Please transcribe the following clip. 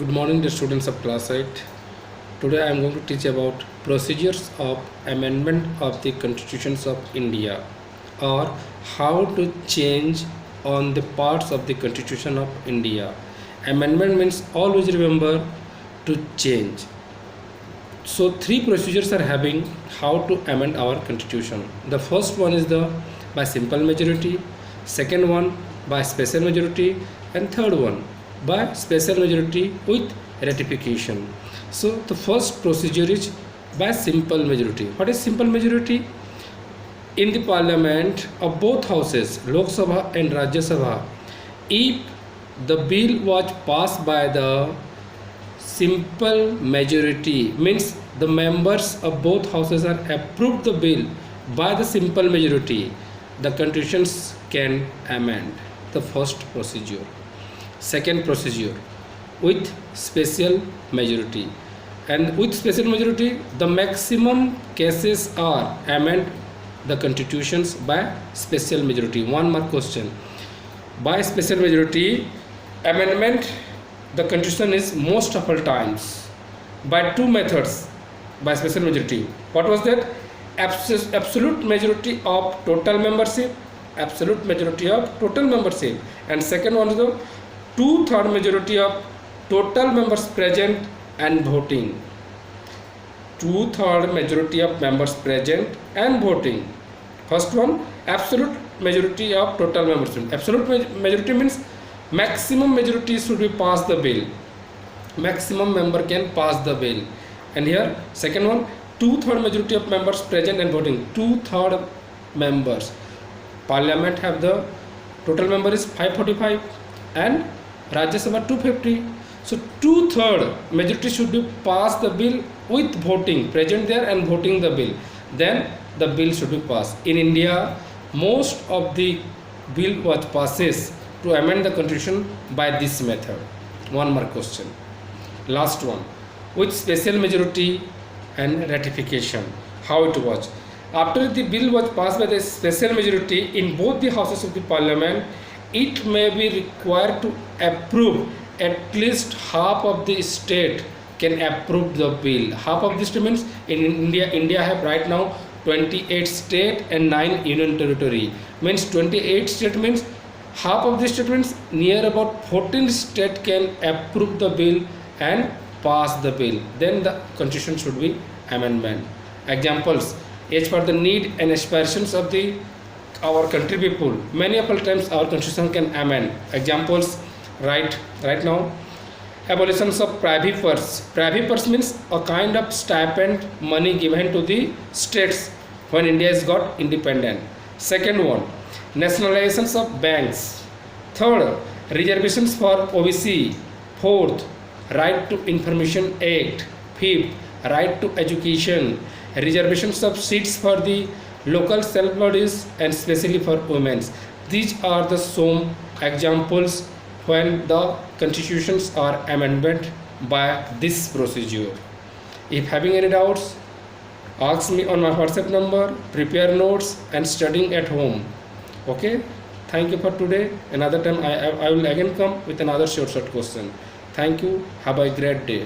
Good morning, dear students of class 8. Today I am going to teach about procedures of amendment of the constitutions of India, or how to change on the parts of the constitution of India. Amendment means always remember to change. So three procedures are having how to amend our constitution. The first one is the by simple majority, second one by special majority, and third one by special majority with ratification. So the first procedure is by simple majority. What is simple majority? In the parliament of both houses, Lok Sabha and Rajya Sabha, if the bill was passed by the simple majority, means the members of both houses are approved the bill by the simple majority, the constitutions can amend. The first procedure. Second procedure, with special majority, and with special majority the maximum cases are amend the constitutions by special majority. One more question. By special majority amendment the constitution is most of all times by two methods. By special majority, what was that? Absolute majority of total membership, absolute majority of total membership, and second one is the 2/3 majority of total members present and voting. 2/3 majority of members present and voting. First one, absolute majority of total membership. Absolute majority means maximum majority should be pass the bill. Maximum member can pass the bill. And here second one, 2/3 majority of members present and voting. 2/3 members. Parliament have the total member is 545 and Rajya Sabha 250. So 2/3 majority should be pass the bill with voting, present there and voting the bill. Then the bill should be passed. In India, most of the bill was passes to amend the constitution by this method. One more question. Last one. With special majority and ratification. How it was? After the bill was passed by the special majority in both the houses of the parliament, it may be required to approve at least half of the state can approve the bill. Half of the state means in India have right now 28 state and 9 union territory. Means 28 state means half of the state means near about 14 state can approve the bill and pass the bill. Then the constitution should be amendment. Examples, as per the need and aspirations of the our country people, many of the times our constitution can amend. Examples, right now, abolitions of privy purse. Privy purse means a kind of stipend money given to the states when India has got independent. Second one, nationalizations of banks. Third, reservations for OBC. Fourth, right to information act. Fifth, right to education. Reservations of seats for the local self bodies and especially for women. These are the some examples when the constitutions are amended by this procedure. If having any doubts, ask me on my WhatsApp number, prepare notes and studying at home. Okay, thank you for today. Another time I will again come with another short question. Thank you. Have a great day.